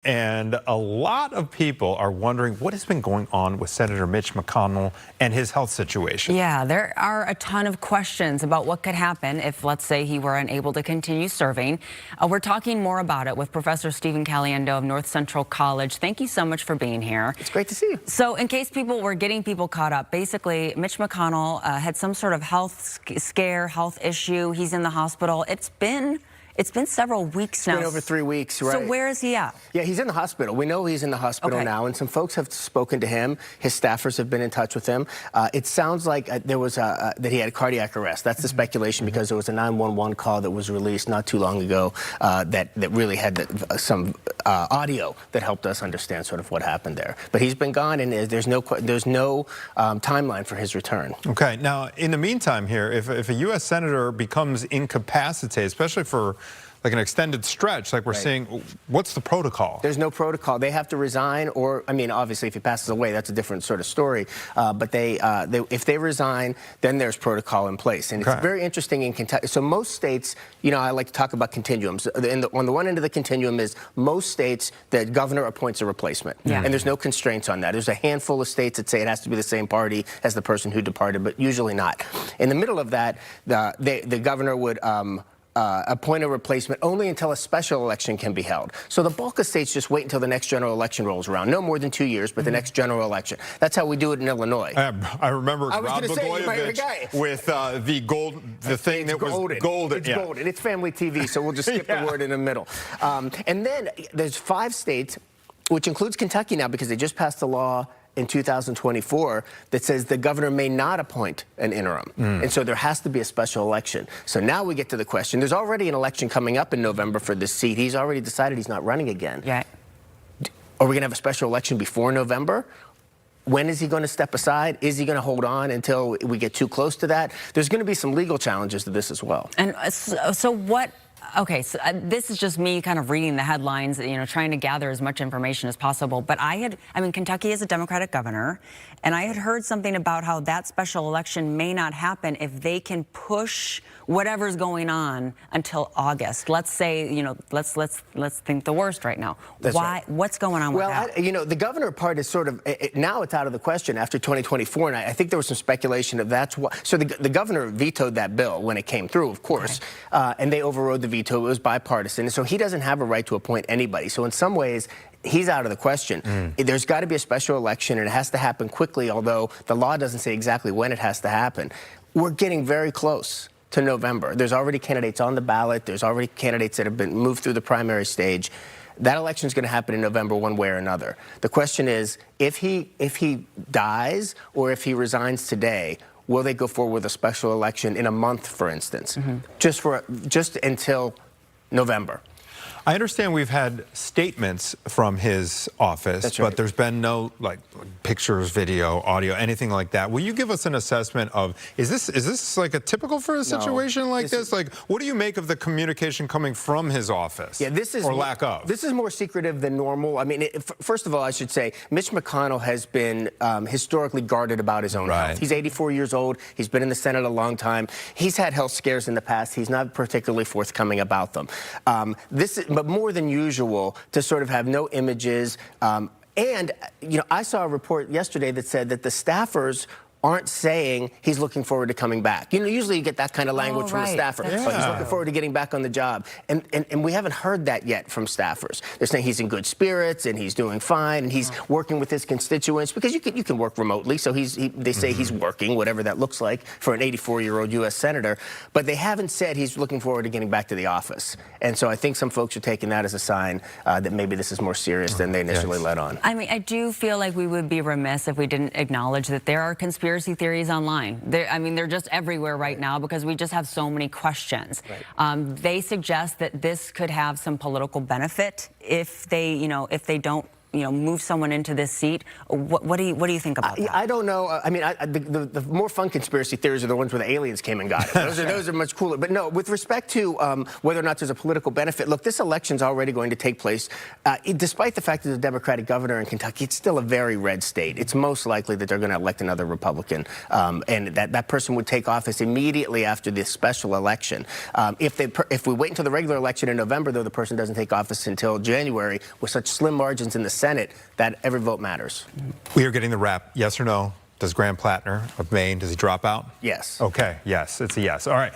And a lot of people are wondering what has been going on with Senator Mitch McConnell and his health situation. Yeah, there are a ton of questions about what could happen if, let's say, he were unable to continue serving. We're talking more about it with Professor Stephen Caliendo of North Central College. Thank you so much for being here. It's great to see you. So in case people were getting people caught up, basically, Mitch McConnell had some sort of health scare, health issue. He's in the hospital. It's been several weeks now. It's been over 3 weeks, right? So where is he at? Yeah, he's in the hospital. We know he's in the hospital now, and some folks have spoken to him. His staffers have been in touch with him. It sounds like there was that he had cardiac arrest. That's the speculation because there was a 911 call that was released not too long ago that really had some audio that helped us understand sort of what happened there. But he's been gone, and there's no timeline for his return. Okay. Now, in the meantime here, if a U.S. Senator becomes incapacitated, especially for like an extended stretch, like we're seeing, what's the protocol? There's no protocol. They have to resign, or, I mean, obviously, if he passes away, that's a different sort of story. But if they resign, then there's protocol in place. And it's very interesting in Kentucky. So most states, you know, I like to talk about continuums. On the one end of the continuum is most states, the governor appoints a replacement. And there's no constraints on that. There's a handful of states that say it has to be the same party as the person who departed, but usually not. In the middle of that, the governor would appoint a replacement only until a special election can be held. So the bulk of states just wait until the next general election rolls around. No more than 2 years, but the next general election. That's how we do it in Illinois. I remember Rob Blagojevich with the thing that was golden. It's golden. It's family TV, so we'll just skip the word in the middle. And then there's 5 states, which includes Kentucky now because they just passed a law in 2024 that says the governor may not appoint an interim. And so there has to be a special election. So now we get to the question. There's already an election coming up in November for this seat. He's already decided he's not running again. Yeah. Are we going to have a special election before November? When is he going to step aside? Is he going to hold on until we get too close to that? There's going to be some legal challenges to this as well. And so what? Okay, so this is just me kind of reading the headlines, you know, trying to gather as much information as possible. But I mean, Kentucky is a Democratic governor, and I had heard something about how that special election may not happen if they can push whatever's going on until August. Let's say, you know, let's think the worst right now. That's right. What's going on with that? Well, you know, the governor part is sort of, now it's out of the question after 2024, and I think there was some speculation of that's what, so the governor vetoed that bill when it came through, of course, and they overrode the veto. It was bipartisan, and so he doesn't have a right to appoint anybody. So in some ways, he's out of the question. There's got to be a special election, and it has to happen quickly, although the law doesn't say exactly when it has to happen. We're getting very close to November. There's already candidates on the ballot. There's already candidates that have been moved through the primary stage. That election is going to happen in November one way or another. The question is, if he dies or if he resigns today, will they go forward with a special election in a month, for instance, just until November? I understand we've had statements from his office, but there's been no like pictures, video, audio, anything like that. Will you give us an assessment of is this like a typical for a situation like this? Like, what do you make of the communication coming from his office? Yeah, this is lack of. This is more secretive than normal. I mean, first of all, I should say Mitch McConnell has been historically guarded about his own health. He's 84 years old. He's been in the Senate a long time. He's had health scares in the past. He's not particularly forthcoming about them. But more than usual to sort of have no images. And, you know, I saw a report yesterday that said that the staffers aren't saying he's looking forward to coming back. You know, usually you get that kind of language from a staffer. Oh, he's looking forward to getting back on the job. And we haven't heard that yet from staffers. They're saying he's in good spirits and he's doing fine and he's working with his constituents because you can work remotely. So they say he's working, whatever that looks like for an 84-year-old U.S. senator. But they haven't said he's looking forward to getting back to the office. And so I think some folks are taking that as a sign that maybe this is more serious than they initially let on. I mean, I do feel like we would be remiss if we didn't acknowledge that there are conspiracy theories online. They're just everywhere right now because we just have so many questions. They suggest that this could have some political benefit if they don't move someone into this seat. What do you think about that? I don't know. I mean, the more fun conspiracy theories are the ones where the aliens came and got it. Those are much cooler. But no, with respect to whether or not there's a political benefit, look, this election's already going to take place. Despite the fact that there's a Democratic governor in Kentucky, it's still a very red state. It's most likely that they're going to elect another Republican, and that person would take office immediately after this special election. If we wait until the regular election in November, though, the person doesn't take office until January, with such slim margins in the Senate, that every vote matters. We are getting the wrap. Yes or no? Does Graham Plattner of Maine, does he drop out? Yes. Okay, yes, it's a yes. All right.